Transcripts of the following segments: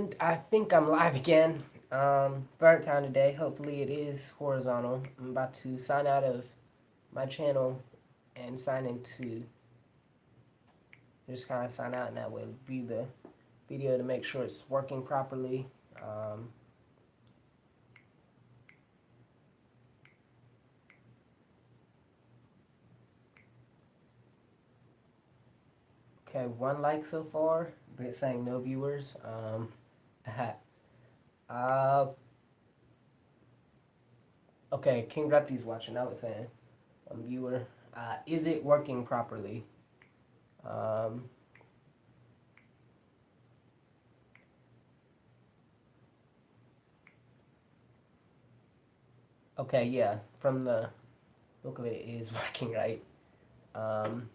And I think I'm live again. Third time today. Hopefully it is horizontal. I'm about to sign out of my channel and sign into just kind of sign out, and that way view the video to make sure it's working properly. Um, okay, one like so far, but it's saying no viewers. uh, okay, King Repti's watching. Now it's saying viewer. Is it working properly? Um, okay, yeah, from the look of it, it is working right. Um,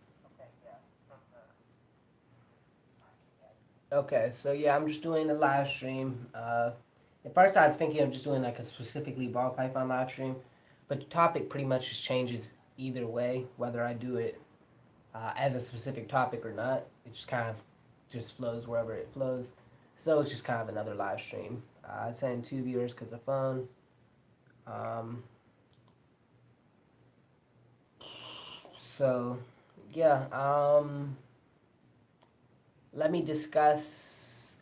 okay, so yeah, I'm just doing a live stream. At first, I was thinking of just doing like a specifically ball python live stream, but the topic pretty much just changes either way, whether I do it as a specific topic or not. It just kind of just flows wherever it flows. So it's just kind of another live stream. I send 2 viewers because of phone. Um, so yeah, let me discuss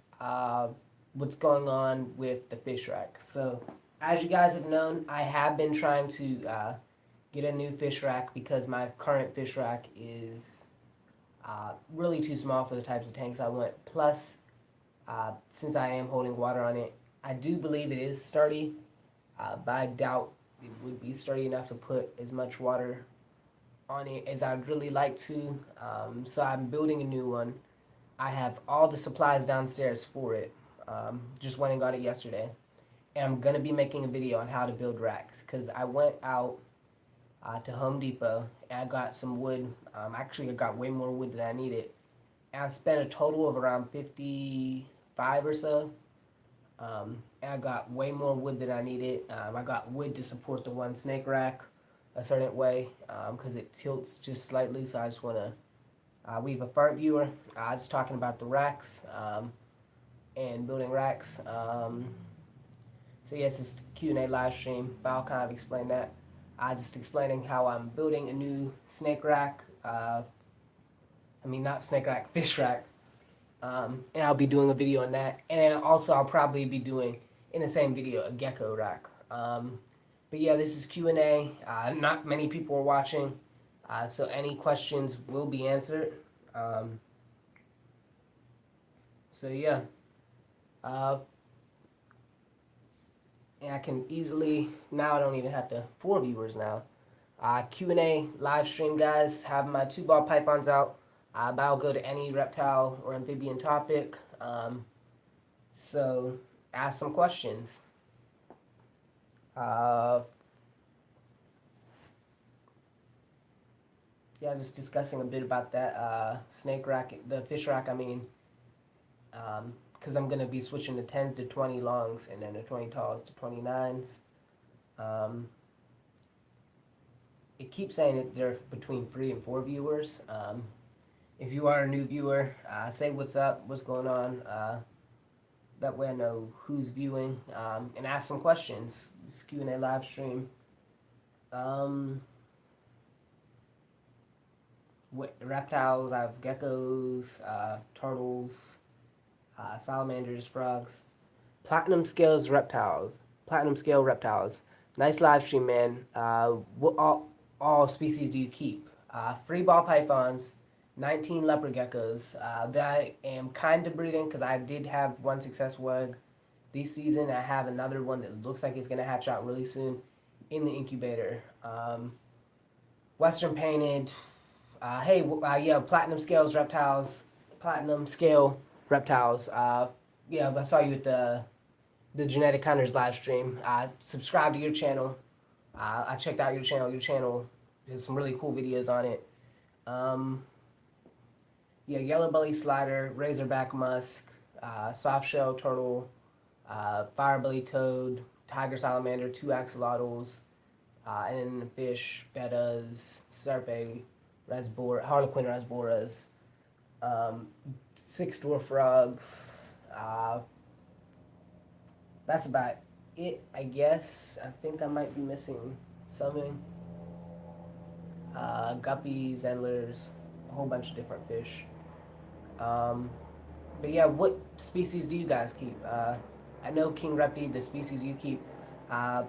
what's going on with the fish rack. So, as you guys have known, I have been trying to get a new fish rack because my current fish rack is really too small for the types of tanks I want. Plus, since I am holding water on it, I do believe it is sturdy, but I doubt it would be sturdy enough to put as much water on it as I'd really like to. So I'm building a new one. I have all the supplies downstairs for it. Just went and got it yesterday. And I'm going to be making a video on how to build racks because I went out to Home Depot and I got some wood. Actually, I got way more wood than I needed. And I spent a total of around 55 or so. And I got way more wood than I needed. I got wood to support the one snake rack a certain way because it tilts just slightly. So I just want to we have a front viewer. Just talking about the racks and building racks. So yes, it's Q&A live stream, but I'll kind of explain that. I was just explaining how I'm building a new snake rack. I mean, not snake rack, fish rack. And I'll be doing a video on that. And then also I'll probably be doing, in the same video, a gecko rack. But yeah, this is Q&A. Not many people are watching, so any questions will be answered. Um, so yeah. Uh, and I can easily now I don't even have to 4 viewers now. Q&A live stream, guys. Have my 2 ball pythons out. But I'll go to any reptile or amphibian topic. So ask some questions. Uh, yeah, I was just discussing a bit about that snake rack, the fish rack. I mean, because I'm gonna be switching the 10s to 20 longs and then the 20 talls to 29s. Um, it keeps saying that they're between 3 and 4 viewers. If you are a new viewer, say what's up, what's going on. That way I know who's viewing and ask some questions. This Q&A live stream. Um, reptiles, I have geckos, turtles, salamanders, frogs. Platinum scales reptiles. Platinum scale reptiles. Nice live stream, man. What all species do you keep? 3 ball pythons, 19 leopard geckos that I am kind of breeding because I did have one successful egg this season. I have another one that looks like it's going to hatch out really soon in the incubator. Western painted. Yeah, platinum scales reptiles. Platinum scale reptiles. Yeah, I saw you at the Genetic Hunters live stream. Subscribe to your channel. I checked out your channel. Your channel has some really cool videos on it. Um, yeah, yellow belly slider, razorback musk, soft shell turtle, fire belly toad, tiger salamander, 2 axolotls, and then the fish, bettas, serpe, harlequin rasboras, 6 dwarf frogs, that's about it, I guess. I think I might be missing something. Guppies, endlers, a whole bunch of different fish. Um, but yeah, what species do you guys keep? I know King Reppy, the species you keep. Uh,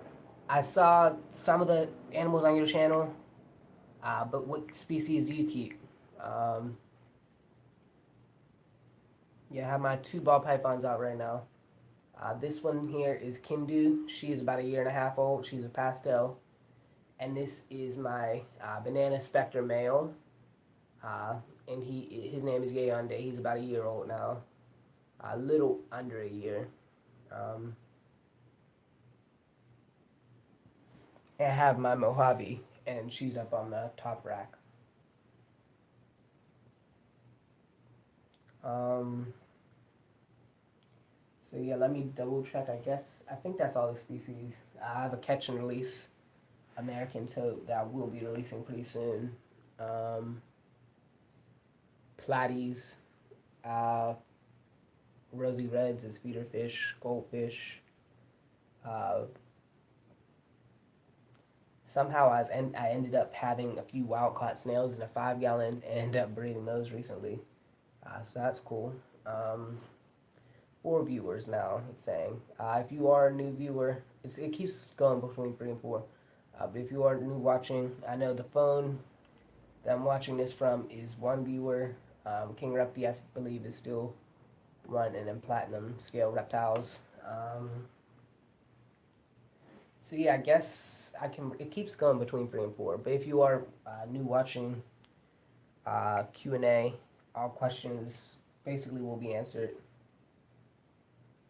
I saw some of the animals on your channel, but what species do you keep? Um, yeah, I have my two ball pythons out right now. This one here is Kindu. She is about a year and a half old. She's a pastel. And this is my banana spectre male. Uh, and his name is Yayonde. He's about a year old now. A little under a year. Um, and I have my Mojave, and she's up on the top rack. Um, so yeah, let me double check. I think that's all the species. I have a catch and release American toad that I will be releasing pretty soon. Um, Platies, uh, rosy reds is feeder fish, goldfish. Uh, Somehow I ended up having a few wild caught snails in a 5 gallon and ended up breeding those recently. So that's cool. Um, 4 viewers now, it's saying. If you are a new viewer, it keeps going between 3 and 4. But if you are new watching, I know the phone that I'm watching this from is 1 viewer. King Repti, I believe, is still running in platinum scale reptiles. So yeah, I guess I can. It keeps going between 3 and 4. But if you are new watching, Q&A, all questions basically will be answered.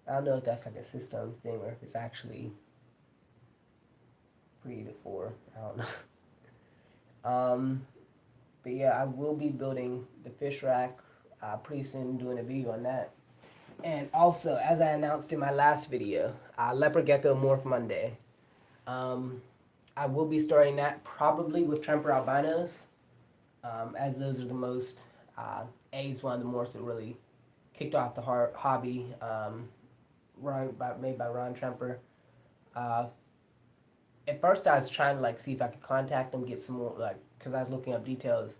I don't know if that's like a system thing or if it's actually 3 to 4. I don't know. But yeah, I will be building the fish rack pretty soon, doing a video on that. And also, as I announced in my last video, Leopard Gecko Morph Monday. Um, I will be starting that probably with Tremper albinos, as those are the most, A's one of the more that really kicked off the hobby, made by Ron Tremper. Uh, at first, I was trying to like see if I could contact him, get some more like, because I was looking up details.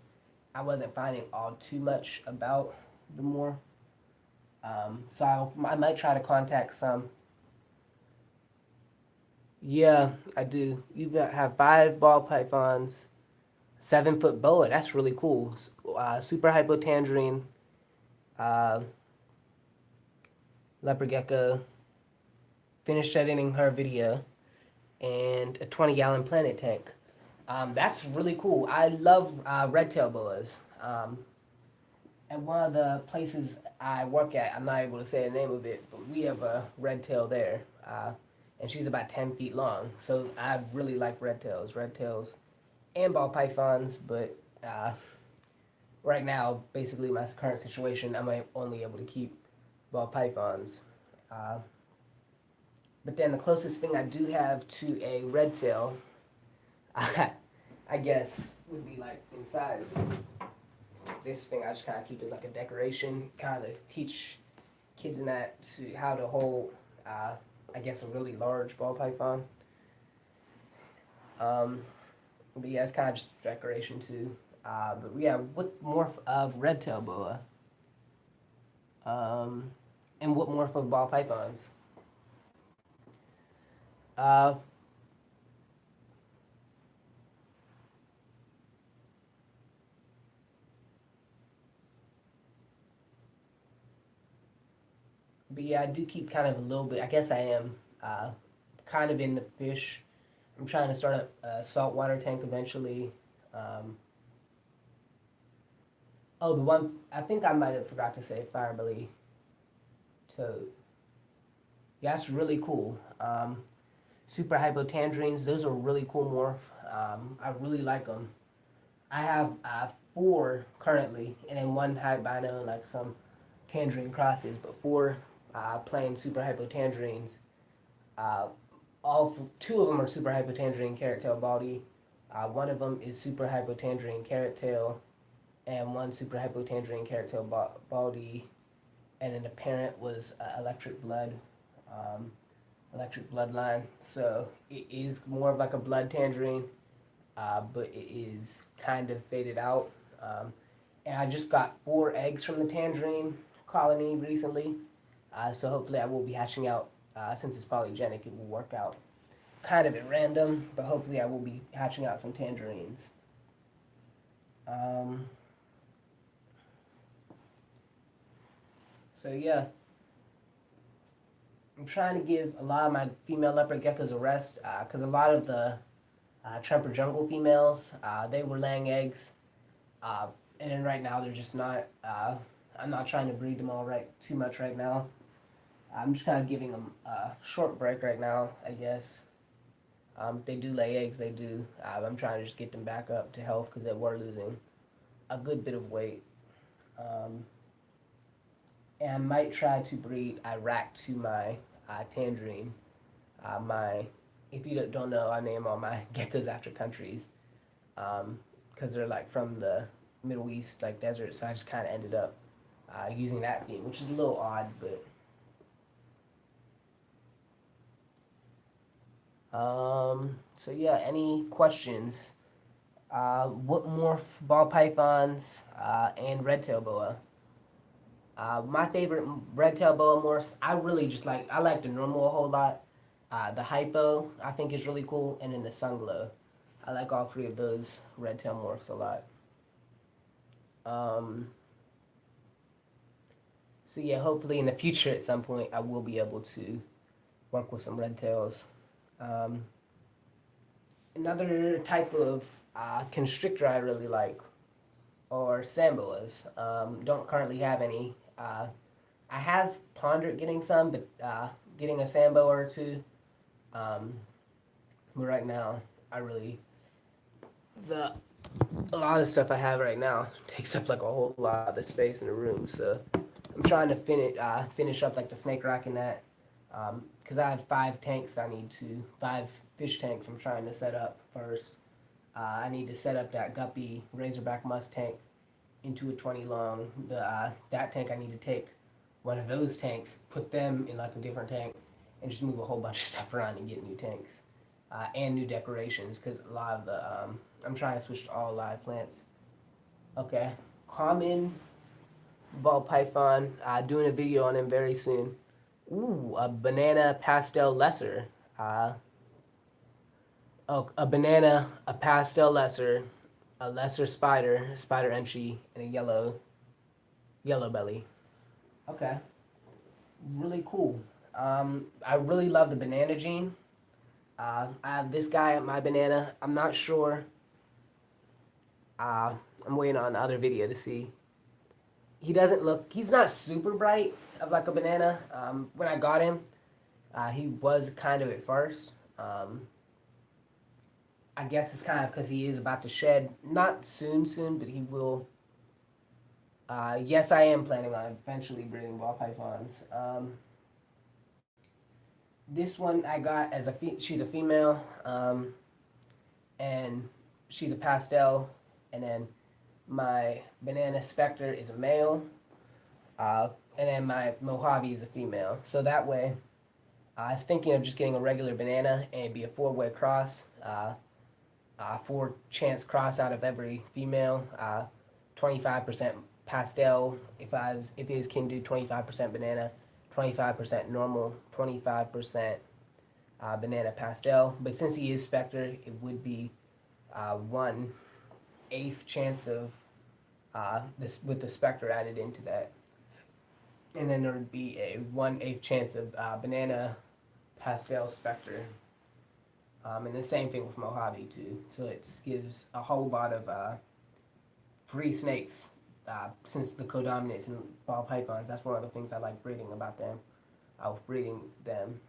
I wasn't finding all too much about the more. So I might try to contact some. Yeah, I do. You have 5 ball pythons, 7 foot boa. That's really cool. Super hypotangerine, uh, leopard gecko. Finished editing her video, and a 20 gallon planet tank. That's really cool. I love red tail boas. At one of the places I work at, I'm not able to say the name of it, but we have a red tail there. And she's about 10 feet long. So I really like red tails, and ball pythons. But right now, basically, my current situation, I'm only able to keep ball pythons. Uh, but then the closest thing I do have to a red tail, I guess, would be like in size. This thing I just kind of keep as like a decoration, kind of teach kids in that to how to hold, I guess, a really large ball python. Um, but yeah, it's kind of just decoration too. But yeah, what morph of red tail boa? Um, and what morph of ball pythons? Uh, but yeah, I do keep kind of a little bit. I guess I am kind of in the fish. I'm trying to start a saltwater tank eventually. Um, oh, the one I think I might have forgot to say fire belly toad. Yeah, that's really cool. Super hypotangerines, those are really cool morph. I really like them. I have 4 currently, and then one albino, like some tangerine crosses, but 4 plain super hypotangerines. Uh, 2 of them are super hypotangerine carrot tail baldy. One of them is super hypotangerine carrot tail, and one super hypotangerine carrot tail baldy, and then the parent was electric blood. Um, electric bloodline. So it is more of like a blood tangerine, but it is kind of faded out. And I just got 4 eggs from the tangerine colony recently. So hopefully I will be hatching out, since it's polygenic, it will work out kind of at random, but hopefully I will be hatching out some tangerines. Um, so yeah, I'm trying to give a lot of my female leopard geckos a rest, because a lot of the Tremper jungle females, they were laying eggs, uh, and then right now they're just not. I'm not trying to breed them all right too much right now. I'm just kind of giving them a short break right now, I guess. They do lay eggs, they do. I'm trying to just get them back up to health because they were losing a good bit of weight. Um, and I might try to breed Iraq to my tangerine. My, if you don't know, I name all my geckos after countries, because they're like from the Middle East, like desert. So I just kind of ended up using that theme, which is a little odd, but. So yeah, any questions? What morph ball pythons and red tail boa? My favorite red tail boa morphs, I like the normal a whole lot. The hypo I think is really cool, and then the sunglow. I like all 3 of those red tail morphs a lot. Um, so yeah, hopefully in the future at some point I will be able to work with some red tails. Um, Another type of constrictor I really like are samboas. Don't currently have any. I have pondered getting some, but getting a sambo or two. Um, but right now, I really the a lot of stuff I have right now takes up like a whole lot of the space in the room. So I'm trying to finish up like the snake rack and that, because I have 5 tanks. 5 fish tanks. I'm trying to set up first. I need to set up that guppy razorback musk tank into a 20 long. That tank I need to take one of those tanks, put them in like a different tank, and just move a whole bunch of stuff around and get new tanks, and new decorations, because a lot of the I'm trying to switch to all live plants. Okay, common ball python. Doing a video on him very soon. Ooh, a banana pastel lesser. Uh, a banana, a pastel lesser, a lesser spider, spider entry, and a yellow belly. Okay, really cool. I really love the banana gene. I have this guy, my banana. I'm not sure. Uh, I'm waiting on the other video to see. He doesn't look. He's not super bright of like a banana. When I got him, he was kind of at first. I guess it's kind of because he is about to shed. Not soon, but he will. Yes, I am planning on eventually breeding ball pythons. This one I got as she's a female, and she's a pastel, and then my banana spectre is a male, and then my Mojave is a female. So that way, I was thinking of just getting a regular banana and it'd be a 4-way cross, 4 chance cross out of every female, 25% pastel. If his can do 25% banana, 25% normal, 25% banana pastel. But since he is spectre, it would be 1/8 chance of this with the spectre added into that, and then there would be a 1/8 chance of banana pastel spectre. And the same thing with Mojave too. So it gives a whole lot of free snakes. Since the codominance in ball pythons, that's one of the things I like breeding about them. I was breeding them.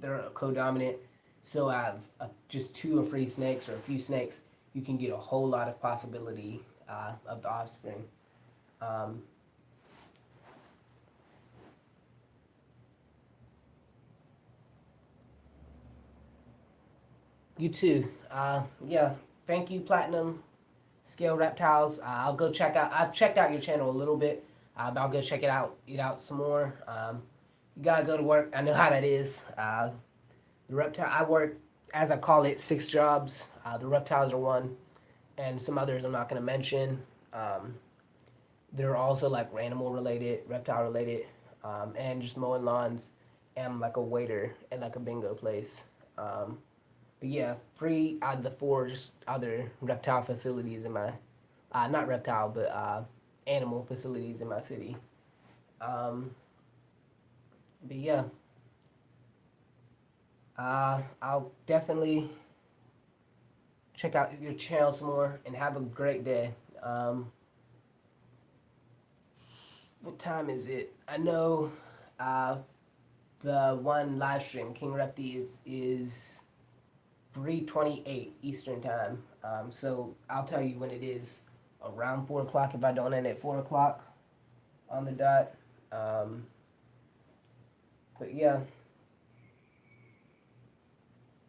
They're codominant, so I have just 2 or 3 snakes or a few snakes. You can get a whole lot of possibility of the offspring. Um, you too. Yeah. Thank you, Platinum Scale Reptiles. I'll go check out. I've checked out your channel a little bit, but I'll go check it out some more. You gotta go to work. I know how that is. The reptile. I work, as I call it, 6 jobs. The reptiles are one, and some others I'm not gonna mention. Um, they're also like animal related, reptile related, and just mowing lawns. And I'm like a waiter at like a bingo place. But yeah, 3 out of the 4 just other reptile facilities in my, not reptile, but animal facilities in my city. Um, but yeah, I'll definitely check out your channel some more and have a great day. Um, what time is it? I know uh, the one live stream, King Repti, is 3:28 Eastern time. So I'll tell you when it is around 4 o'clock if I don't end at 4 o'clock on the dot. Um, but yeah.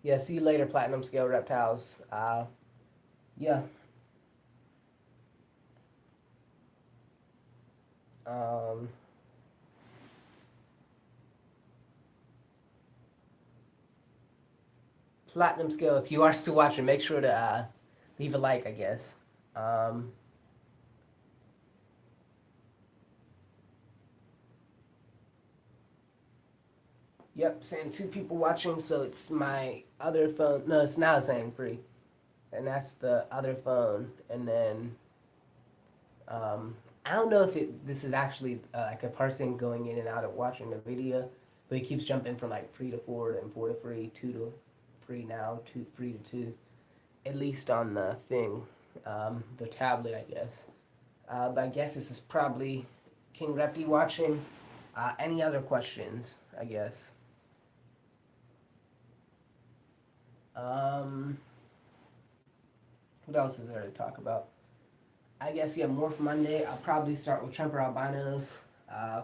Yeah, see you later, Platinum Scale Reptiles. Yeah. Um, Platinum Scale, if you are still watching, make sure to leave a like, I guess. Um, yep, saying 2 people watching, so it's my other phone. No, it's now saying 3. And that's the other phone. And then, I don't know if this is actually like a person going in and out of watching the video, but it keeps jumping from like 3 to 4, then 4 to 3, 2 to 3 now, 3 to 2. At least on the thing, the tablet, I guess. But I guess this is probably King Repti watching. Any other questions, I guess? Um, what else is there to talk about? I guess, yeah, Morph Monday. I'll probably start with Tremper Albinos. I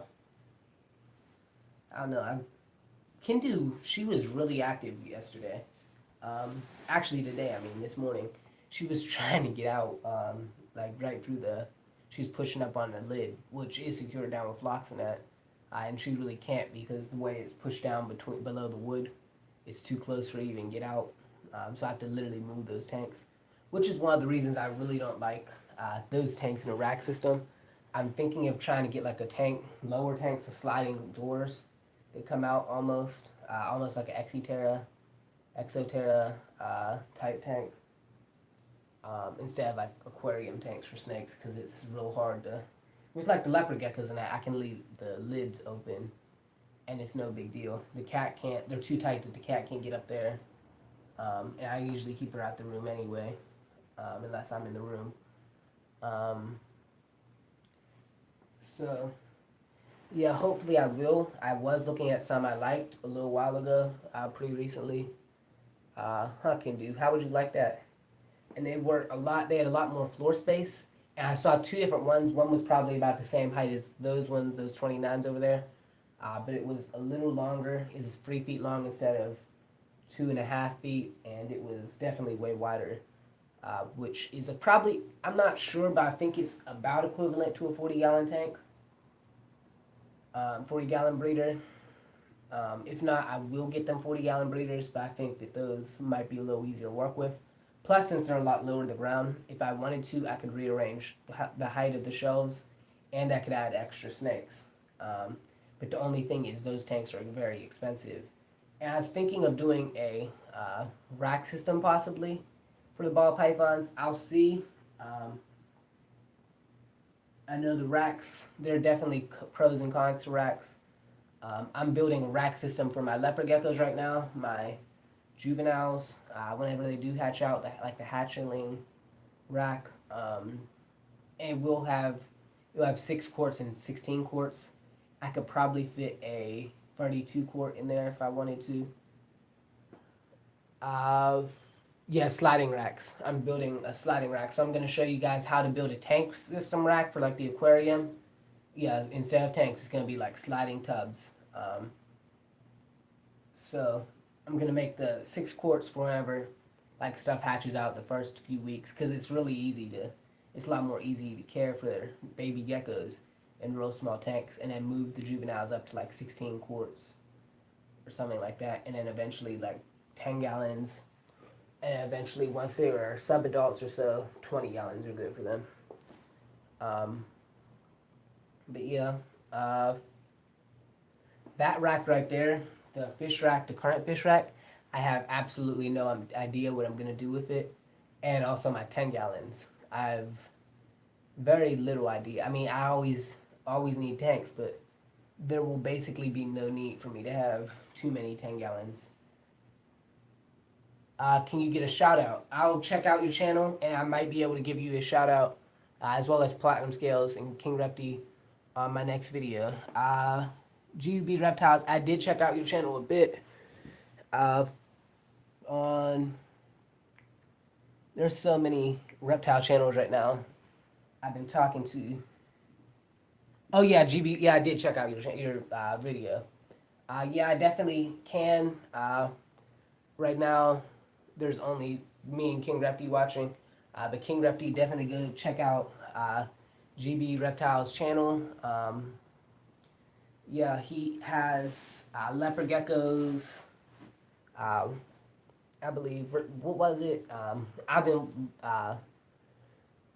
don't know. Kindu, she was really active yesterday. Actually, today, I mean, this morning. She was trying to get out, like right through the. She's pushing up on the lid, which is secured down with Floxanet. And she really can't because the way it's pushed down below the wood, it's too close for her to even get out. So I have to literally move those tanks, which is one of the reasons I really don't like those tanks in a rack system. I'm thinking of trying to get like a tank, lower tanks with sliding doors that come out almost like an Exoterra type tank, instead of like aquarium tanks for snakes because it's real hard to. It's like the leopard geckos and I can leave the lids open and it's no big deal. The cat can't. They're too tight that the cat can't get up there. And I usually keep her out the room anyway, unless I'm in the room. Um, so yeah, hopefully I will. I was looking at some I liked a little while ago, pretty recently. Can do. How would you like that? And they were a lot. They had a lot more floor space. And I saw 2 different ones. One was probably about the same height as those ones, those 29s over there. But it was a little longer. It's 3 feet long instead of 2.5 feet, and it was definitely way wider. Which is probably, I'm not sure, but I think it's about equivalent to a 40-gallon tank, 40-gallon breeder. If not, I will get them 40-gallon breeders, but I think that those might be a little easier to work with. Plus, since they're a lot lower to the ground, if I wanted to, I could rearrange the height of the shelves, and I could add extra snakes. But the only thing is, those tanks are very expensive. And I was thinking of doing a rack system possibly for the ball pythons. I'll see. Um, I know the racks, there are definitely pros and cons to racks. I'm building a rack system for my leopard geckos right now, my juveniles. Whenever they do hatch out, like the hatchling rack, and you'll have 6 quarts and 16 quarts. I could probably fit a 32 quart in there if I wanted to. Uh, yeah, sliding racks. I'm building a sliding rack, so I'm gonna show you guys how to build a tank system rack for like the aquarium. Yeah, instead of tanks, it's gonna be like sliding tubs. So I'm gonna make the 6 quarts for whenever like stuff hatches out the first few weeks, because it's really easy to. It's a lot more easy to care for baby geckos in real small tanks, and then move the juveniles up to like 16 quarts or something like that, and then eventually like 10 gallons, and eventually once they were sub-adults or so, 20 gallons are good for them. But yeah, uh, that rack right there, the fish rack, the current fish rack, I have absolutely no idea what I'm gonna do with it, and also my 10 gallons. I've very little idea. I mean, I always need tanks, but there will basically be no need for me to have too many 10 gallons. Can you get a shout out? I'll check out your channel, and I might be able to give you a shout out, as well as Platinum Scales and King Repti on my next video. GB Reptiles, I did check out your channel a bit. On There's so many reptile channels right now. I've been talking to. Oh yeah, GB. Yeah, I did check out your video. Yeah, I definitely can. Right now, there's only me and King Repti watching. But King Repti, definitely go check out GB Reptiles channel. Yeah, he has leopard geckos. I believe, what was it? I've been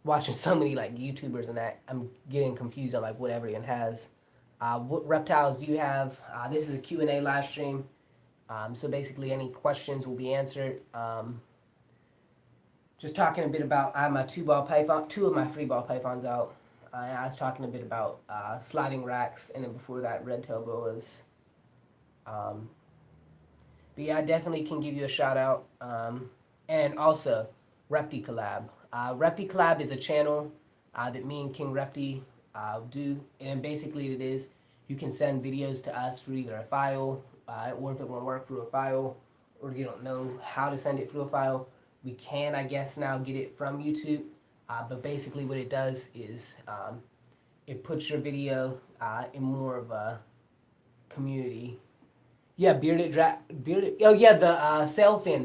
watching so many like YouTubers and that I'm getting confused on like what everyone has. What reptiles do you have? This is a Q&A live stream. So basically any questions will be answered. Just talking a bit about, I have my two of my free ball pythons out. I was talking a bit about sliding racks, and then before that, red tail boas. But yeah, I definitely can give you a shout out. And also, Repti Collab. Repti Collab is a channel that me and King Repti do. And basically it is, you can send videos to us through either a file, or if it won't work through a file, or you don't know how to send it through a file, we can, I guess, now get it from YouTube. But basically what it does is it puts your video in more of a community. Yeah, bearded. Oh yeah, the sailfin,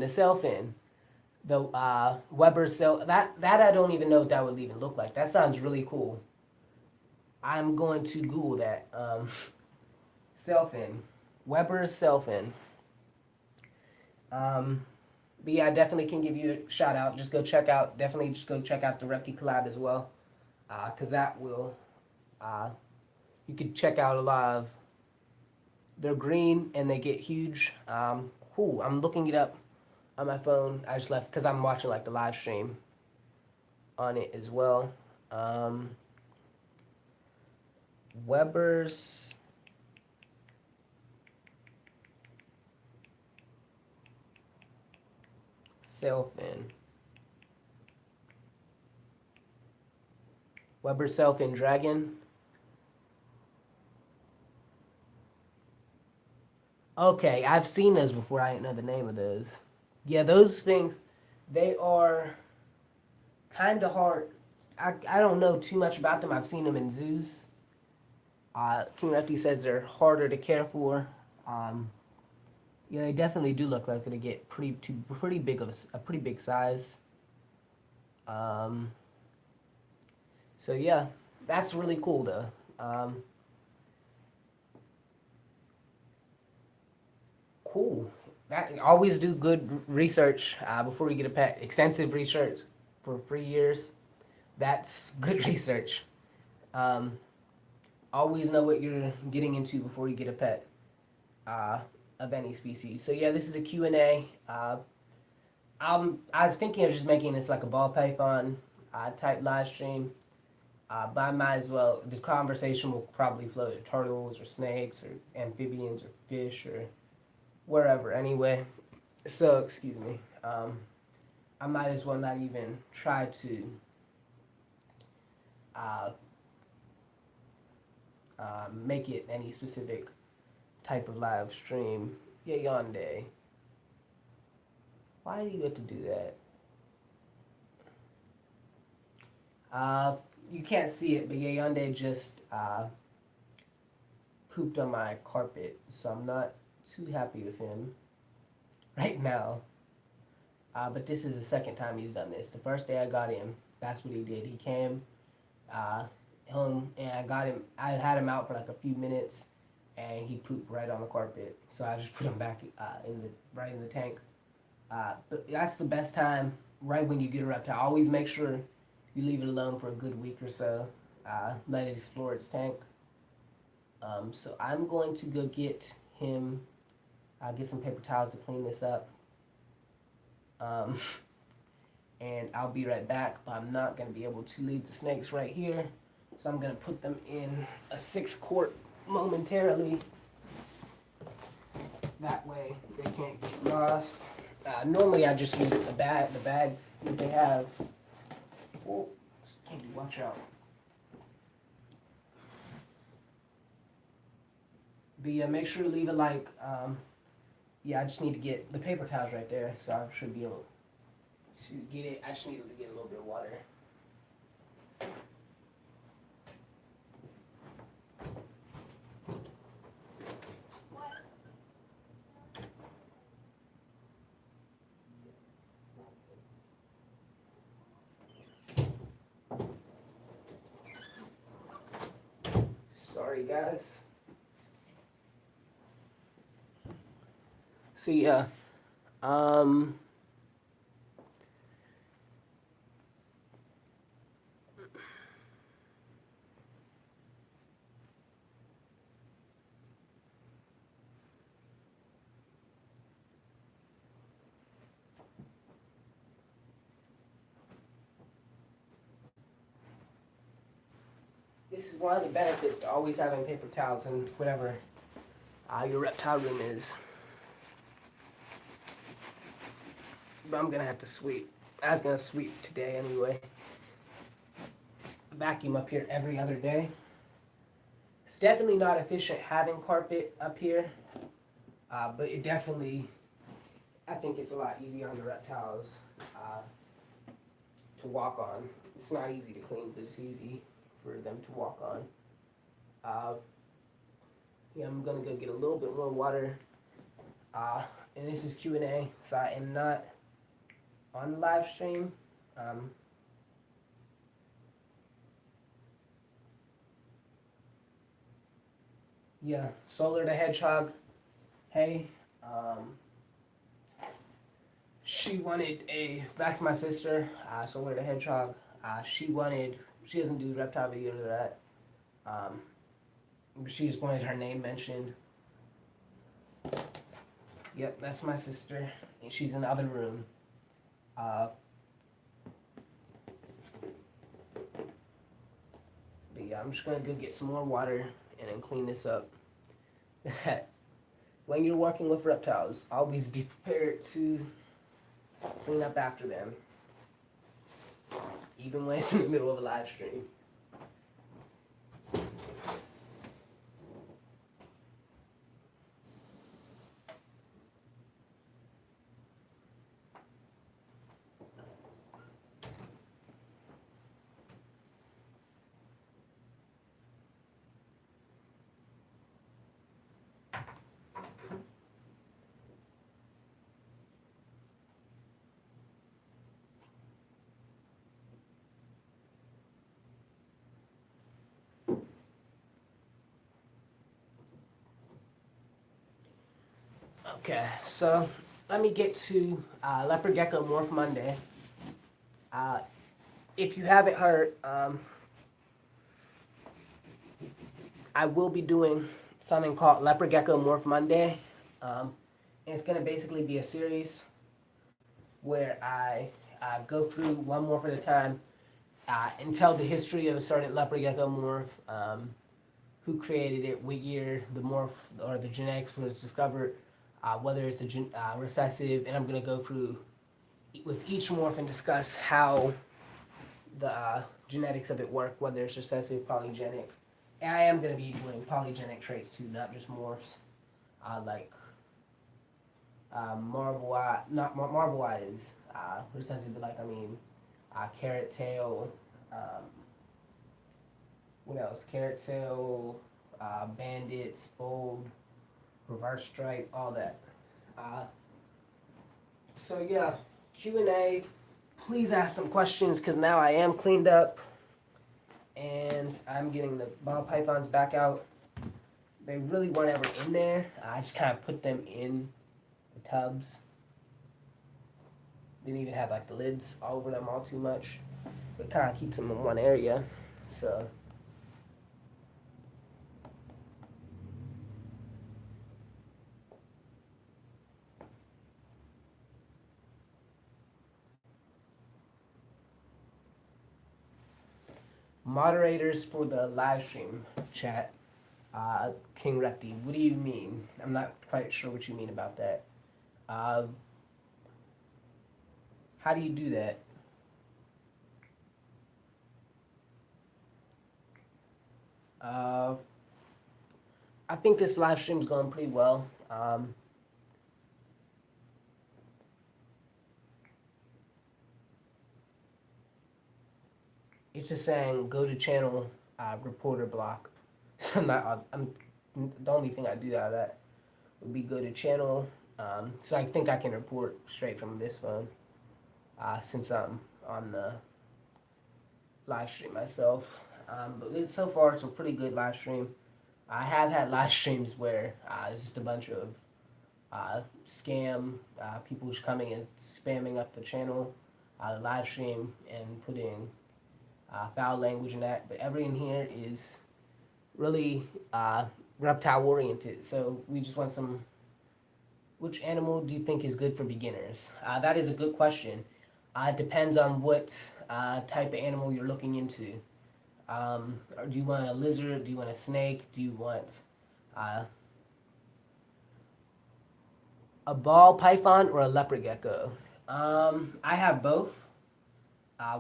the Weber sail. That I don't even know what that would even look like. That sounds really cool. I'm going to Google that. Sailfin, Weber's sailfin. But yeah, I definitely can give you a shout out. Definitely just go check out the Repti collab as well, cause that will, you could check out a lot of. They're green and they get huge. Cool. I'm looking it up on my phone. I just left because I'm watching like the live stream on it as well. Weber's sailfin. Weber's sailfin dragon. Okay, I've seen those before. I didn't know the name of those. Yeah, those things, they are kind of hard. I don't know too much about them. I've seen them in zoos. King Repti says they're harder to care for. Yeah, they definitely do look like they get pretty big of a pretty big size. So yeah, that's really cool though. Cool. That always do good research before you get a pet. Extensive research for 3 years. That's good research. Um, Always know what you're getting into before you get a pet of any species. So yeah, this is a Q&A. I was thinking of just making this like a ball python type live stream. But I might as well, the conversation will probably flow to turtles or snakes or amphibians or fish or wherever anyway. So, excuse me. I might as well not even try to uh, make it any specific type of live stream. Yeah, Yonde. Why do you have to do that? You can't see it, but Yonde just pooped on my carpet, so I'm not too happy with him right now. But this is the second time he's done this. The first day I got him, that's what he did. He came, home, and I had him out for like a few minutes, and he pooped right on the carpet. So I just put him back right in the tank. But that's the best time, right when you get a reptile. Always make sure you leave it alone for a good week or so. Let it explore its tank. So I'm going to go get him. I'll get some paper towels to clean this up. Um, and I'll be right back. But I'm not going to be able to leave the snakes right here. So I'm going to put them in a 6-quart momentarily. That way they can't get lost. Normally I just use the bags that they have. Oh, can't do, watch out. But yeah, make sure to leave it like, yeah, I just need to get the paper towels right there. So I should be able to get it. I just need to get a little bit of water. Sorry guys. So yeah, um, this is one of the benefits to always having paper towels in whatever your reptile room is. But I'm gonna have to sweep. I was gonna sweep today anyway. Vacuum up here every other day. It's definitely not efficient having carpet up here, but it definitely, I think it's a lot easier on the reptiles to walk on. It's not easy to clean, but it's easy for them to walk on. Yeah, I'm gonna go get a little bit more water. And this is Q&A, so I am not on the live stream. Yeah, Solar the Hedgehog. Hey, she wanted that's my sister, Solar the Hedgehog. She doesn't do reptile videos or that. But she just wanted her name mentioned. Yep, that's my sister. And she's in the other room. But yeah, I'm just gonna go get some more water and then clean this up. When you're working with reptiles, always be prepared to clean up after them, even when it's in the middle of a live stream. Okay, so let me get to Leopard Gecko Morph Monday. If you haven't heard, I will be doing something called Leopard Gecko Morph Monday. And it's going to basically be a series where I go through one morph at a time and tell the history of a certain leopard gecko morph, who created it, what year the morph or the genetics was discovered, whether it's a recessive, and I'm going to go through with each morph and discuss how the genetics of it work, whether it's recessive, polygenic. And I am going to be doing polygenic traits too, not just morphs, like marble eye, not marble eyes, recessive, but carrot tail, what else? Carrot tail, bandits, bold, reverse stripe, all that. So yeah, Q&A. Please ask some questions because now I am cleaned up and I'm getting the ball pythons back out. They really weren't ever in there. I just kind of put them in the tubs. Didn't even have like the lids all over them all too much. But kind of keeps them in one area. So moderators for the live stream chat. King Repti, what do you mean? I'm not quite sure what you mean about that. Uh, how do you do that? Uh, I think this live stream's going pretty well. It's just saying go to channel reporter block. So I'm not. I'm the only thing I do out of that would be go to channel. So I think I can report straight from this phone since I'm on the live stream myself. But so far it's a pretty good live stream. I have had live streams where it's just a bunch of scam people who's coming and spamming up the channel, the live stream, and putting foul language in that. But everyone here is really reptile oriented. So we just want some. Which animal do you think is good for beginners? That is a good question. It depends on what type of animal you're looking into. Or do you want a lizard? Do you want a snake? Do you want uh, a ball python or a leopard gecko? I have both.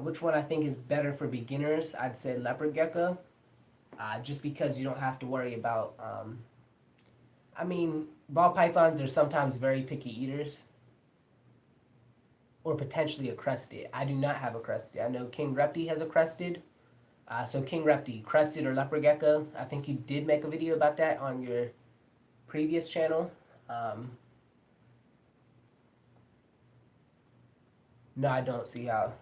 Which one I think is better for beginners? I'd say leopard gecko. Just because you don't have to worry about. I mean, ball pythons are sometimes very picky eaters, or potentially a crested. I do not have a crested. I know King Repti has a crested. So King Repti, crested or leopard gecko. I think you did make a video about that on your previous channel. No, I don't see how.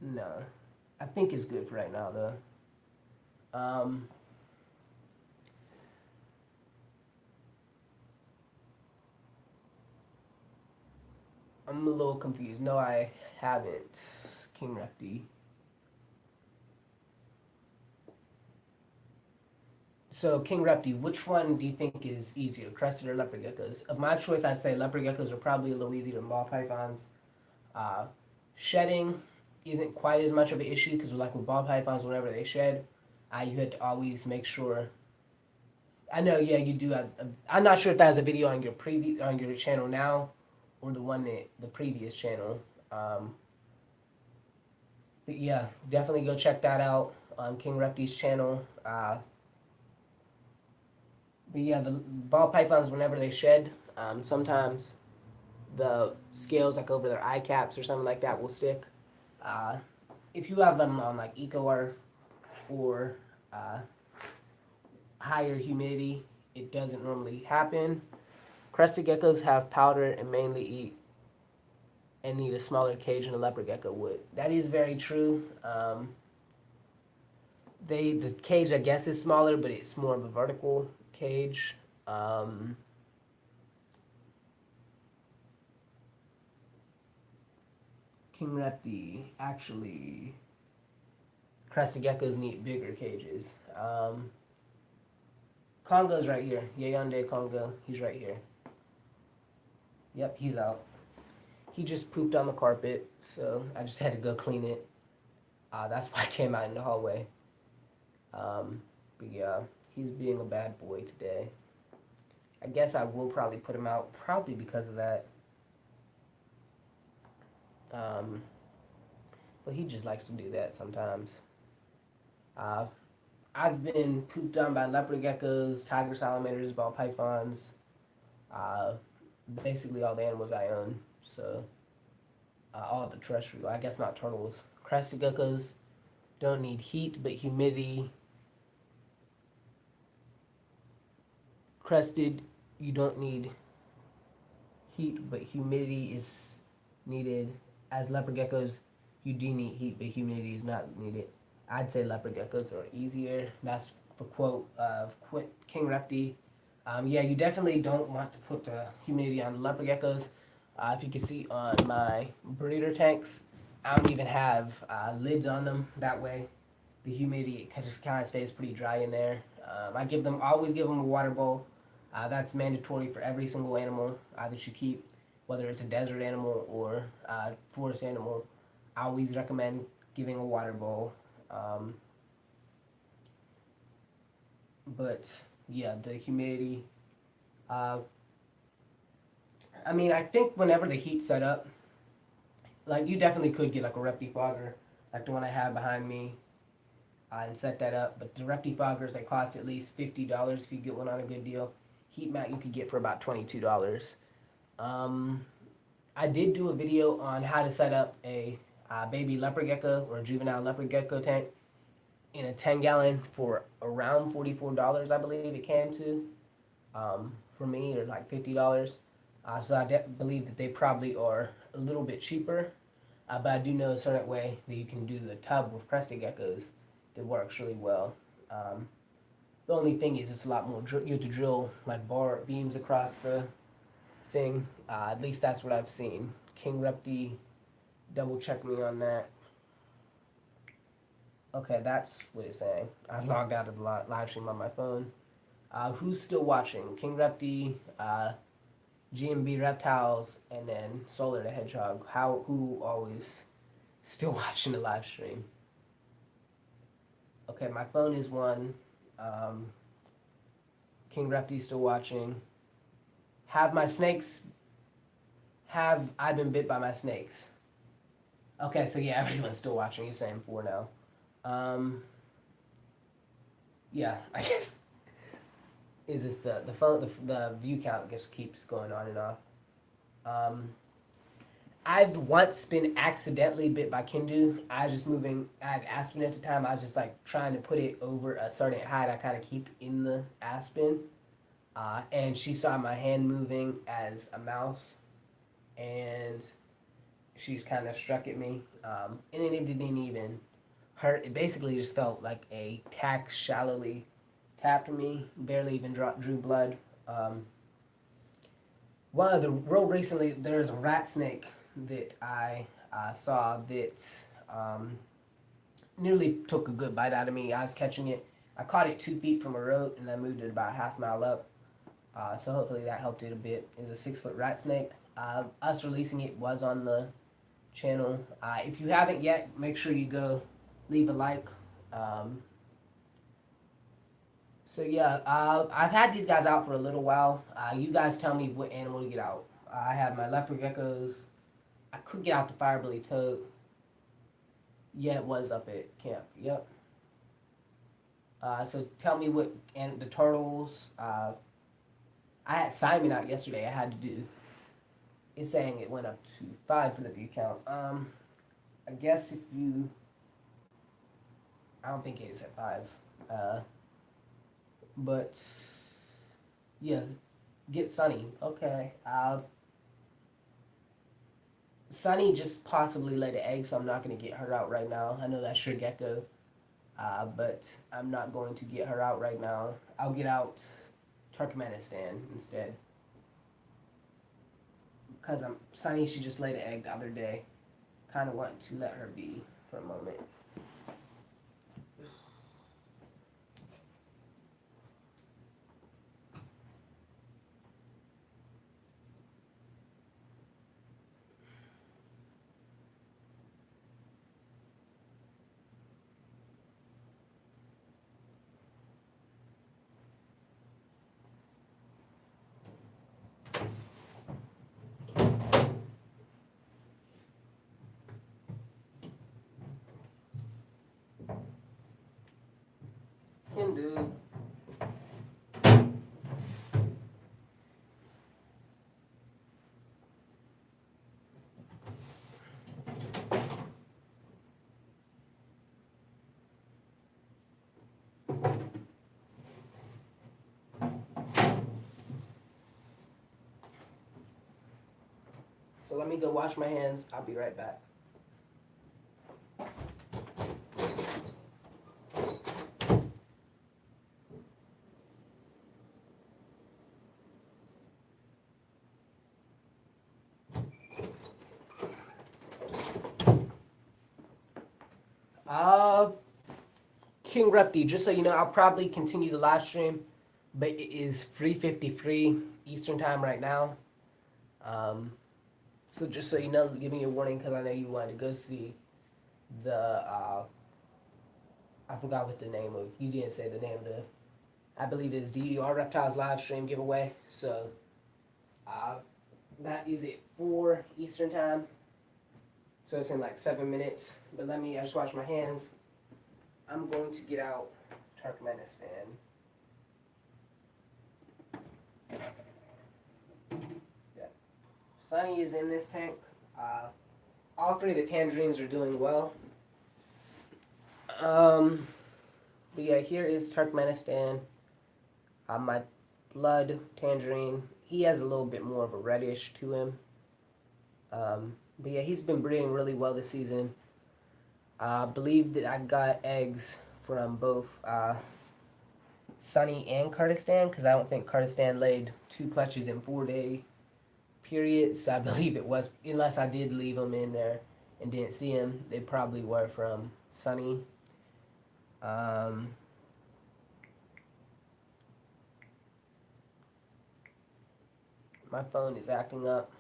No, I think it's good for right now though. Um, I'm a little confused. No, I haven't. King Repti. So King Repti, which one do you think is easier, crested or leopard geckos? Of my choice, I'd say leopard geckos are probably a little easier than ball pythons. Uh, Shedding isn't quite as much of an issue because, like with ball pythons, whenever they shed, you had to always make sure. I know, yeah, you do. I'm not sure if that was a video on your on your channel now, or the one that the previous channel. But yeah, definitely go check that out on King Repti's channel. But yeah, the ball pythons, whenever they shed, sometimes the scales like over their eye caps or something like that will stick. Uh, if you have them on like eco earth or higher humidity, it doesn't normally happen. Crested geckos have powder and mainly eat and need a smaller cage than a leopard gecko would. That is very true. The cage I guess is smaller, but it's more of a vertical cage. King Repti actually crested geckos need bigger cages. Congo's right here. Yayande Congo, he's right here. Yep, he's out. He just pooped on the carpet, so I just had to go clean it. That's why I came out in the hallway. But yeah, he's being a bad boy today. I guess I will probably put him out, probably because of that. But he just likes to do that sometimes. I've been pooped on by leopard geckos, tiger salamanders, ball pythons, uh, basically all the animals I own. So all the terrestrial, I guess not turtles. Crested geckos don't need heat, but humidity. Crested, you don't need heat, but humidity is needed. As leopard geckos, you do need heat, but humidity is not needed. I'd say leopard geckos are easier. That's the quote of King Repti. Yeah, you definitely don't want to put the humidity on leopard geckos. If you can see on my breeder tanks, I don't even have lids on them. That way, the humidity just kind of stays pretty dry in there. Always give them a water bowl. That's mandatory for every single animal that you keep, whether it's a desert animal or forest animal. I always recommend giving a water bowl. Um, but yeah, the humidity. Uh, I mean, I think whenever the heat's set up, like you definitely could get like a Repti fogger, like the one I have behind me, and set that up. But the Repti foggers, they cost at least $50 if you get one on a good deal. Heat mat you could get for about $22. Um, I did do a video on how to set up a baby leopard gecko or a juvenile leopard gecko tank in a 10-gallon for around $44, I believe it came to. For me, or like $50. So believe that they probably are a little bit cheaper. But I do know a certain way that you can do a tub with crested geckos that works really well. The only thing is it's a lot more, you have to drill like bar beams across the thing. At least that's what I've seen. King Repti, double check me on that. Okay, that's what it's saying. I logged out of the live stream on my phone. Who's still watching? King Repti, GMB Reptiles, and then Solar the Hedgehog. Who always still watching the live stream? Okay, my phone is one. Um, King Repti still watching. Have my snakes? Have I been bit by my snakes? Okay, so yeah, everyone's still watching. He's saying four now. Yeah, I guess is this the phone the view count just keeps going on and off. Um, I've once been accidentally bit by Kindu. I was just moving. I had aspen at the time. I was just like trying to put it over a certain height I kind of keep in the aspen, and she saw my hand moving as a mouse, and she's kind of struck at me, and then it didn't even hurt. It basically just felt like a tack shallowly tapped me, barely even drew blood. Um, One of the real recently, there's a rat snake that I saw that nearly took a good bite out of me. I was catching it. I caught it 2 feet from a road and I moved it about half mile up. So hopefully that helped it a bit. It was a 6 foot rat snake. Us releasing it was on the channel. If you haven't yet, make sure you go leave a like. Um, So yeah, I've had these guys out for a little while. You guys tell me what animal to get out. I have my leopard geckos. I could get out the firebelly toad. Yeah, it was up at camp. Yep. So tell me what and the turtles. I had Simon out yesterday. I had to do. It's saying it went up to 5 for the view count. I guess if you. I don't think it is at 5. But yeah, get Sunny. Okay. Sunny just possibly laid an egg, so I'm not going to get her out right now. I know that's your gecko, but I'm not going to get her out right now. I'll get out Turkmenistan instead. Because Sunny, she just laid an egg the other day. Kind of want to let her be for a moment. Can do. So let me go wash my hands. I'll be right back. Uh, King Repti, just so you know, I'll probably continue the live stream, but it is 3:53 Eastern time right now. Um, so just so you know, giving you a warning because I know you wanted to go see the I forgot what the name of. You didn't say the name of the. I believe it's DDR Reptiles live stream giveaway. So uh, that is at 4 Eastern time. So it's in like 7 minutes. But let me. I just wash my hands. I'm going to get out Turkmenistan. Yeah. Sunny is in this tank. All three of the tangerines are doing well. But yeah, here is Turkmenistan. My blood tangerine. He has a little bit more of a reddish to him. But yeah, he's been breeding really well this season. I believe that I got eggs from both Sunny and Kurdistan because I don't think Kurdistan laid 2 clutches in 4-day periods. So I believe it was, unless I did leave them in there and didn't see them, they probably were from Sunny. My phone is acting up.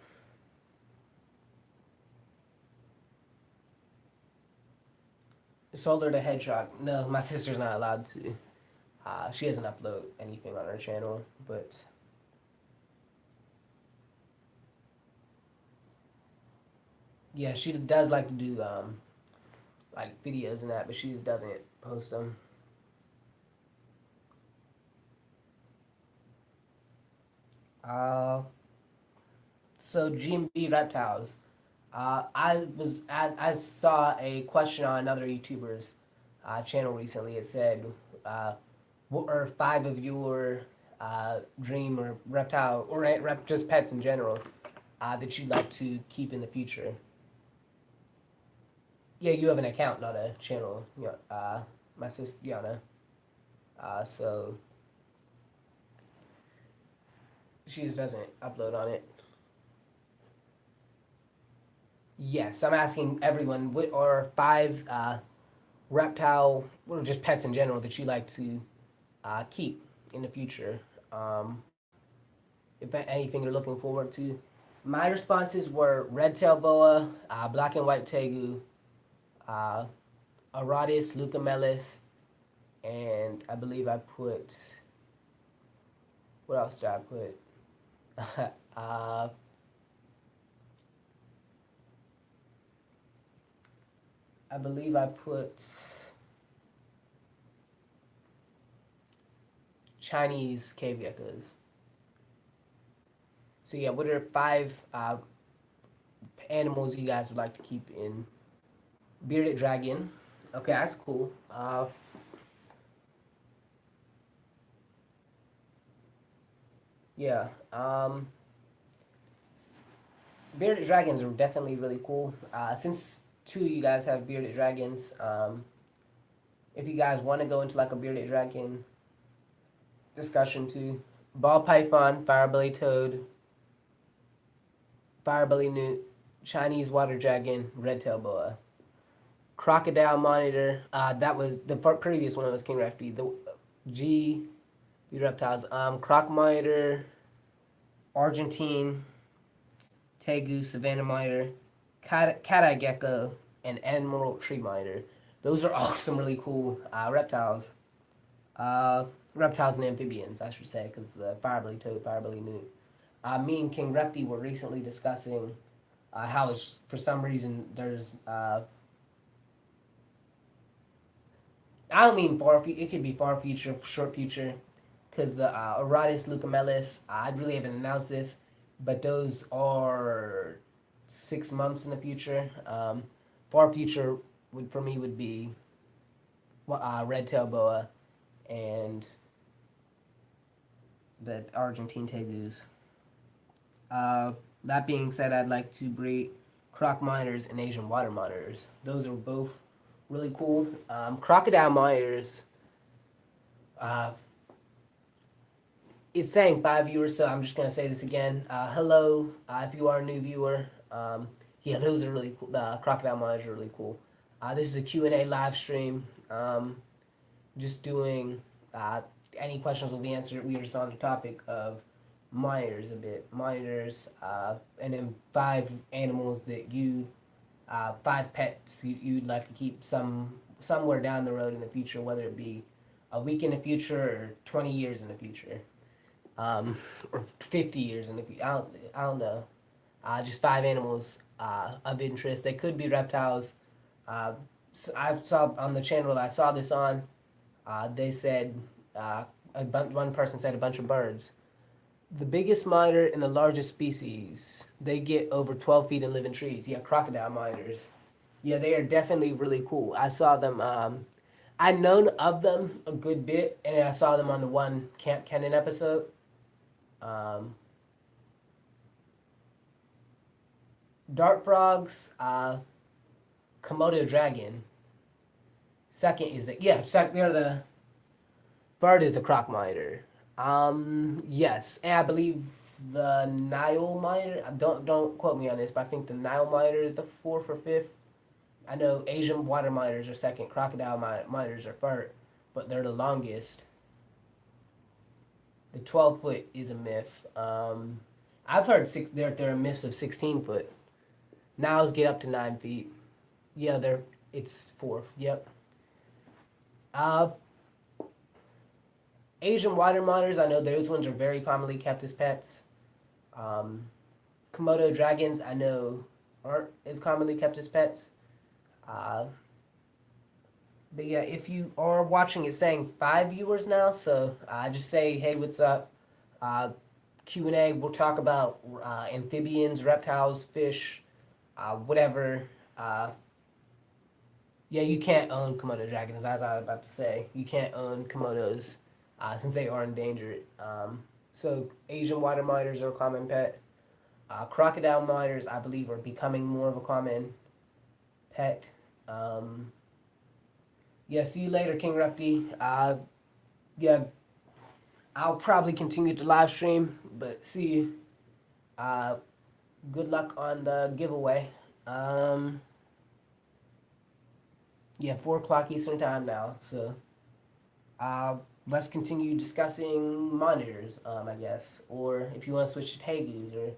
Solar the Hedgehog. No, my sister's not allowed to. She doesn't upload anything on her channel, but yeah, she does like to do like videos and that, but she just doesn't post them. Uh, so GMB Reptiles. I saw a question on another YouTuber's channel recently. It said, "What are 5 of your dream or reptile or just pets in general that you'd like to keep in the future?" Yeah, you have an account, not a channel. Yeah, my sister Yana. So she just doesn't upload on it. Yes, I'm asking everyone. What are 5 reptile or just pets in general that you like to keep in the future? If anything you're looking forward to. My responses were red tail boa, black and white tegu, uh, Aradis, Lucamelis, and I believe I put. What else did I put? uh, I believe I put Chinese cave geckos. So yeah, what are 5 animals you guys would like to keep in? Bearded dragon. Okay, that's cool. Yeah. Bearded dragons are definitely really cool. Since 2 of you guys have bearded dragons, if you guys want to go into like a bearded dragon discussion too, ball python, firebelly toad, firebelly newt, Chinese water dragon, red tail boa, crocodile monitor. That was the previous one was King Recti. The G reptiles. Croc monitor, Argentine, tegu, savannah monitor, cat-eye gecko, and emerald tree monitor. Those are all some really cool reptiles. Reptiles and amphibians, I should say, because the firebelly toad, firebelly newt. Me and King Repti were recently discussing how it's, for some reason there's I don't mean far. It could be far future, short future, because the Aradis Lucamelis. I really haven't announced this, but those are 6 months in the future. Far future would for me would be red tail boa and the Argentine tegus. That being said, I'd like to breed croc miners and Asian water monitors. Those are both really cool. Crocodile miners, uh, it's saying 5 viewers, so I'm just gonna say this again. Hello, if you are a new viewer. Yeah, those are really cool. The crocodile miners are really cool. This is a Q&A live stream. Just doing uh, any questions will be answered. We are just on the topic of minors a bit. Minors, and then 5 animals that you, 5 pets you'd like to keep somewhere down the road in the future, whether it be a week in the future or 20 years in the future, or 50 years in the future. I don't know. Just 5 animals of interest. They could be reptiles. I saw on the channel I saw this on. They said one person said a bunch of birds. The biggest miner and the largest species, they get over 12 feet and live in trees. Yeah, crocodile miners. Yeah, they are definitely really cool. I saw them. I'd known of them a good bit, and I saw them on the one Camp Cannon episode. Um, Dart frogs, Komodo dragon. Second is the they're the bird is the croc miner. Yes, and I believe the Nile miner. Don't quote me on this, but I think the Nile miner is the fourth or fifth. I know Asian water miners are second. Crocodile miners are third, but they're the longest. The 12 foot is a myth. I've heard there are myths of 16 foot. Niles get up to 9 feet. Yeah, it's fourth. Yep. Uh, Asian water monitors, I know those ones are very commonly kept as pets. Um, Komodo dragons, I know aren't as commonly kept as pets. Uh, but yeah, if you are watching, it's saying 5 viewers now. So just say, hey, what's up? Uh, Q&A, we'll talk about amphibians, reptiles, fish, whatever. Yeah, you can't own Komodo dragons, as I was about to say. You can't own Komodos since they are endangered. So Asian water monitors are a common pet. Crocodile miners, I believe, are becoming more of a common pet. Um, yeah, see you later, King Repti. Yeah, I'll probably continue to live stream, but see you. Uh, Good luck on the giveaway. Um, yeah, 4 o'clock Eastern time now. So uh, let's continue discussing monitors, I guess. Or if you want to switch to tegus or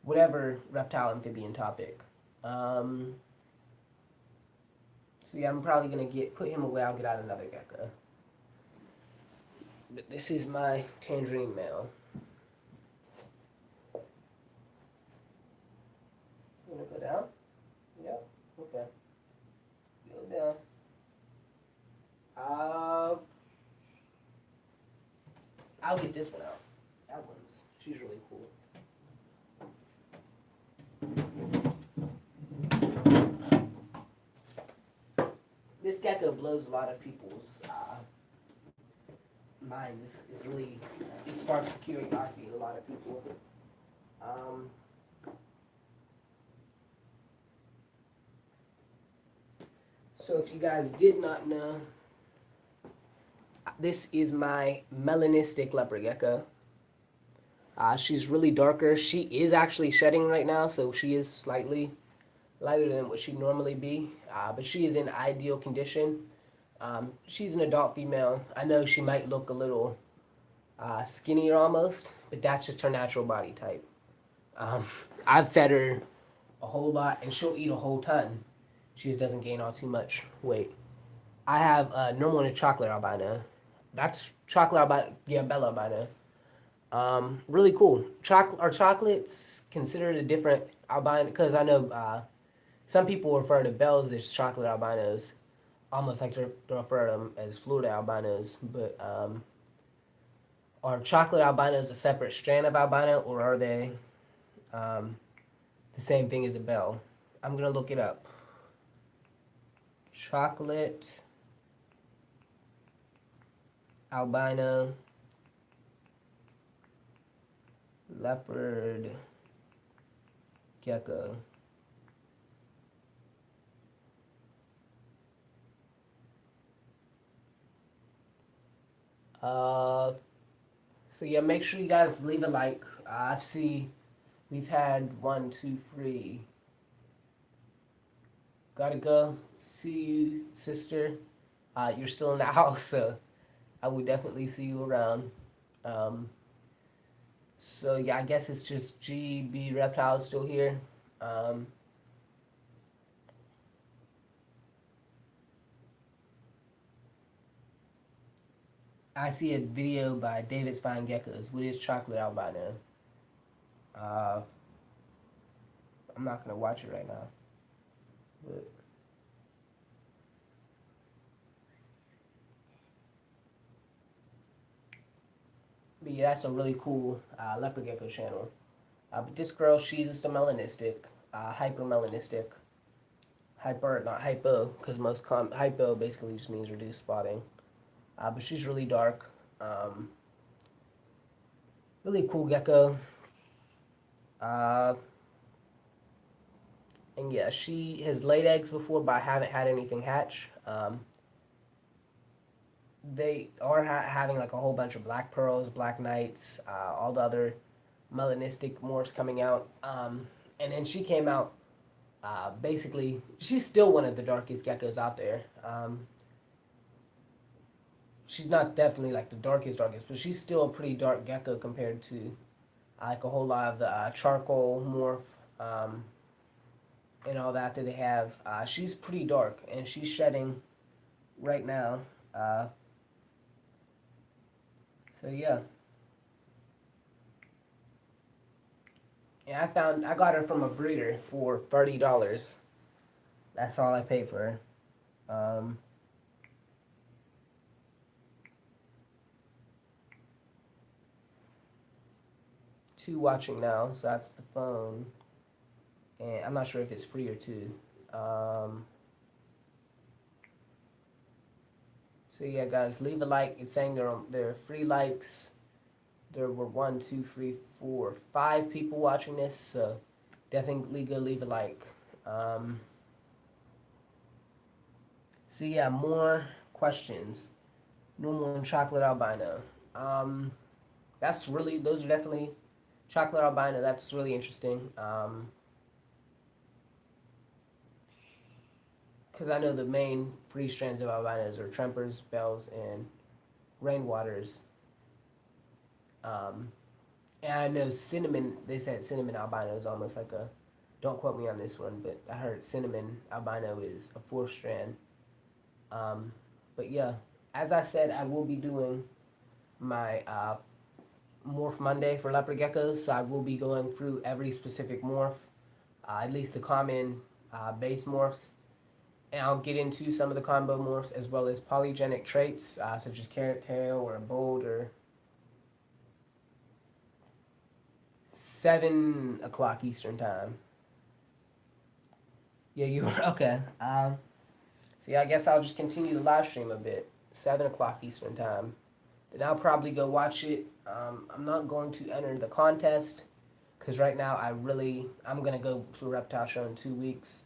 whatever reptile amphibian topic. Um, so yeah, I'm probably gonna put him away. I'll get out another gecko. But this is my tangerine male. You wanna go down? Yep. Okay. Go down. Uh, I'll get this one out. She's really cool. This gecko blows a lot of people's minds. It sparks curiosity in a lot of people. Um, so if you guys did not know, this is my melanistic leopard gecko. She's really darker. She is actually shedding right now, so she is slightly lighter than what she'd normally be. But she is in ideal condition. She's an adult female. I know she might look a little skinnier almost, but that's just her natural body type. Um, I've fed her a whole lot, and she'll eat a whole ton. She just doesn't gain all too much weight. I have normal and a chocolate albino. That's chocolate albino, yeah, Bella albino. Really cool. Are chocolates considered a different albino? Because I know some people refer to bells as chocolate albinos, almost like they refer to them as Florida albinos. But are chocolate albinos a separate strand of albino, or are they um, the same thing as a bell? I'm gonna look it up. Chocolate albino leopard gecko. Uh, so yeah, make sure you guys leave a like. I see we've had 1, 2, 3. Gotta go. See you, sister. You're still in the house, so I would definitely see you around. Um, so yeah, I guess it's just GB Reptile still here. Um, I see a video by David's Fine Geckos with his chocolate albino. Uh, I'm not gonna watch it right now, but yeah, that's a really cool leopard gecko channel. But this girl, she's just a melanistic, hyper melanistic, hyper not hypo, because hypo basically just means reduced spotting. But she's really dark, um, really cool gecko. Uh, and yeah, she has laid eggs before, but I haven't had anything hatch. They are having like a whole bunch of black pearls, black knights, all the other melanistic morphs coming out. And then she came out. Basically, she's still one of the darkest geckos out there. She's not definitely like the darkest, but she's still a pretty dark gecko compared to like a whole lot of the charcoal morph and all that they have. She's pretty dark, and she's shedding right now. Uh, so yeah, and I got her from a breeder for $30. That's all I paid for her. Two watching now, so that's the phone, and I'm not sure if it's free or two. So yeah, guys, leave a like. It's saying there are free likes. There were 1, 2, 3, 4, 5 people watching this, so definitely go leave a like. Um, so yeah, more questions. Normal and chocolate albino. Um, those are definitely chocolate albino. That's really interesting. Because I know the main three strands of albinos are Trempers, Bells, and Rainwaters. Um, and I know cinnamon. They said cinnamon albino is almost like a. Don't quote me on this one, but I heard cinnamon albino is a fourth strand. Um, but yeah, as I said, I will be doing my morph Monday for leopard geckos. So I will be going through every specific morph, at least the common base morphs, and I'll get into some of the combo morphs as well as polygenic traits such as carrot tail or a bold or 7 o'clock Eastern time. Yeah, you were okay. So yeah, I guess I'll just continue the live stream a bit. 7 o'clock Eastern time. Then I'll probably go watch it. I'm not going to enter the contest because right now I'm gonna go to a reptile show in 2 weeks.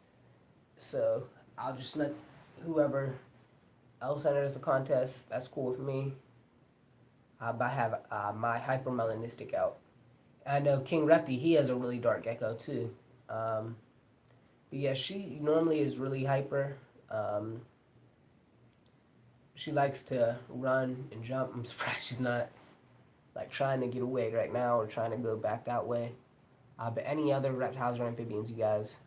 So I'll just let whoever else enters the contest. That's cool with me. But I have my hypermelanistic out. I know King Repti, he has a really dark gecko too. Um, but yeah, she normally is really hyper. Um, she likes to run and jump. I'm surprised she's not like trying to get away right now or trying to go back that way. But any other reptiles or amphibians, you guys?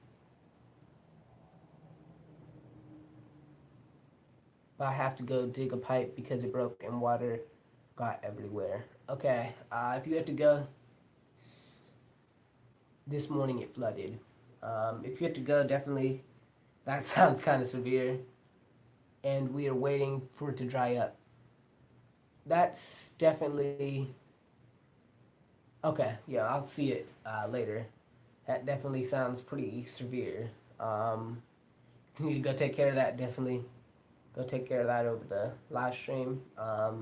But I have to go dig a pipe because it broke and water got everywhere. Okay, if you had to go, this morning it flooded. If you had to go, definitely, that sounds kind of severe. And we are waiting for it to dry up. That's definitely, okay, yeah, I'll see it later. That definitely sounds pretty severe. You need to go take care of that, definitely. Go take care of that over the live stream. But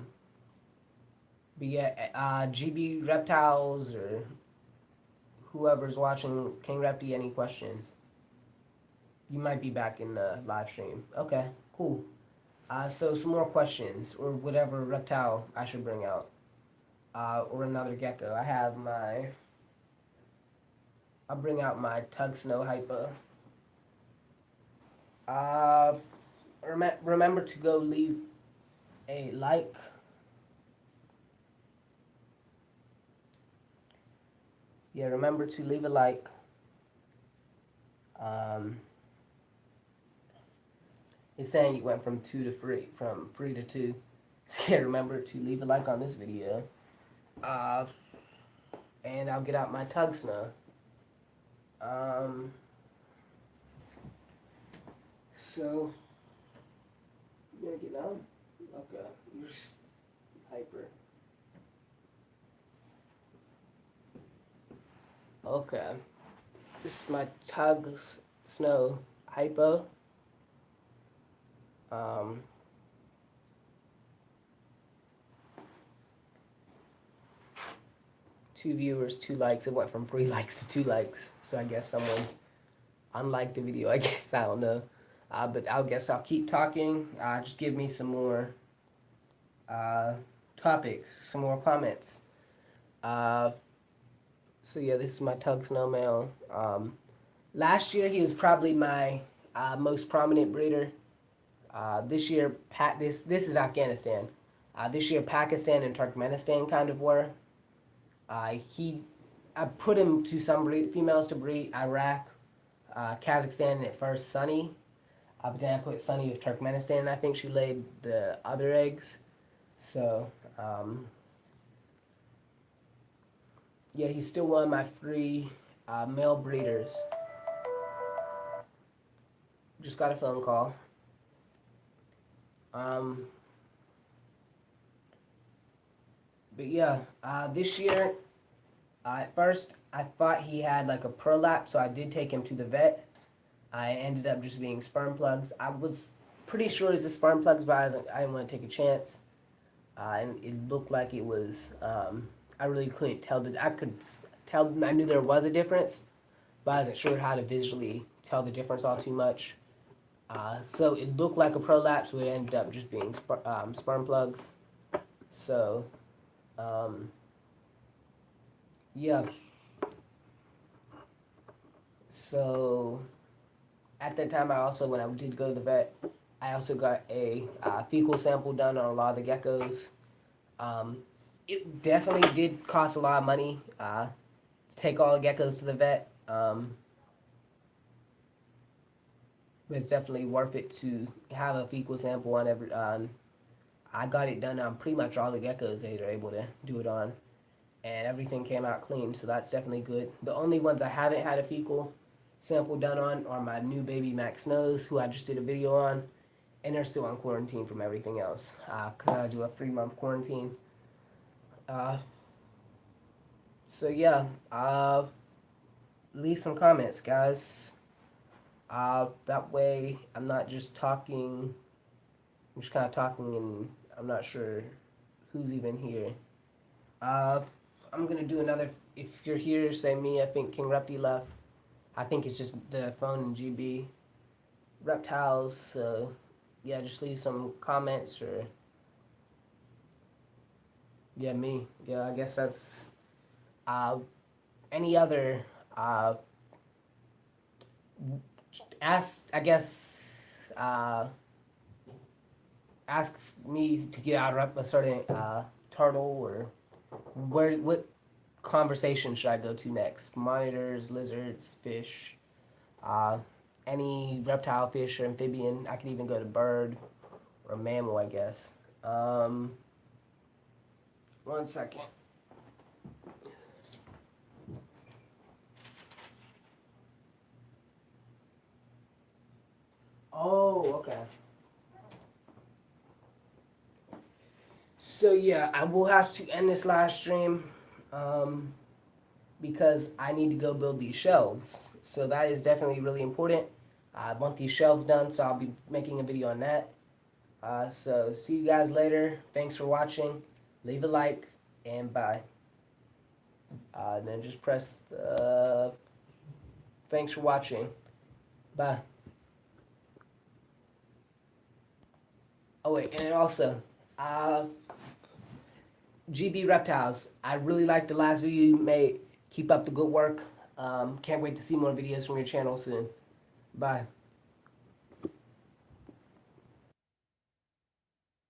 yeah, GB Reptiles or whoever's watching, King Repty, any questions? You might be back in the live stream. Okay, cool. So some more questions, or whatever reptile I should bring out, or another gecko. I'll bring out my Tug Snow Hypo. Remember to go leave a like. Yeah, remember to leave a like. It's saying you went from free to two. So yeah, remember to leave a like on this video. And I'll get out my Tug Snow. So you gonna get down? Okay, you're hyper. Okay, this is my Tug Snow Hypo. Two viewers, 2 likes. It went from 3 likes to 2 likes. So I guess someone unliked the video. I guess I don't know. But I guess I'll keep talking. Just give me some more topics, some more comments. So yeah, this is my Tug Snow male. Last year he was probably my most prominent breeder. This year, this is Afghanistan. This year, Pakistan and Turkmenistan kind of were. I put him to some females to breed. Iraq, Kazakhstan at first, Sunny. But then I put Sunny with Turkmenistan, and I think she laid the other eggs. So, yeah, he's still one of my free male breeders. Just got a phone call. But yeah, this year, at first I thought he had like a prolapse, so I did take him to the vet. I ended up just being sperm plugs. I was pretty sure it was the sperm plugs, but I didn't want to take a chance. And it looked like it was. I really couldn't tell that. I could tell. I knew there was a difference, but I wasn't sure how to visually tell the difference all too much. So it looked like a prolapse, but it ended up just being sperm plugs. So, yeah. So at that time, when I did go to the vet, I also got a fecal sample done on a lot of the geckos. It definitely did cost a lot of money to take all the geckos to the vet. But it's definitely worth it to have a fecal sample on every. I got it done on pretty much all the geckos they were able to do it on, and everything came out clean. So that's definitely good. The only ones I haven't had a fecal sample done on are my new baby Max Snows, who I just did a video on, and they're still on quarantine from everything else. Cause I do a 3-month quarantine. So yeah, leave some comments, guys. That way I'm not just talking. I'm just kind of talking, and I'm not sure who's even here. I'm gonna do another. If you're here, say me. I think King Repty left. I think it's just the phone and GB reptiles. So yeah, just leave some comments or yeah, me. Yeah, I guess that's any other ask. I guess ask me to get out of a certain turtle or what conversation should I go to next? Monitors, lizards, fish, any reptile, fish, or amphibian. I could even go to bird or mammal, I guess. 1 second. Oh, okay. So yeah, I will have to end this live stream because I need to go build these shelves. So that is definitely really important. I want these shelves done, so I'll be making a video on that. So see you guys later. Thanks for watching. Leave a like, and bye. And then just press thanks for watching. Bye. Oh wait, and also, GB Reptiles. I really liked the last video you made. Keep up the good work. Can't wait to see more videos from your channel soon. Bye.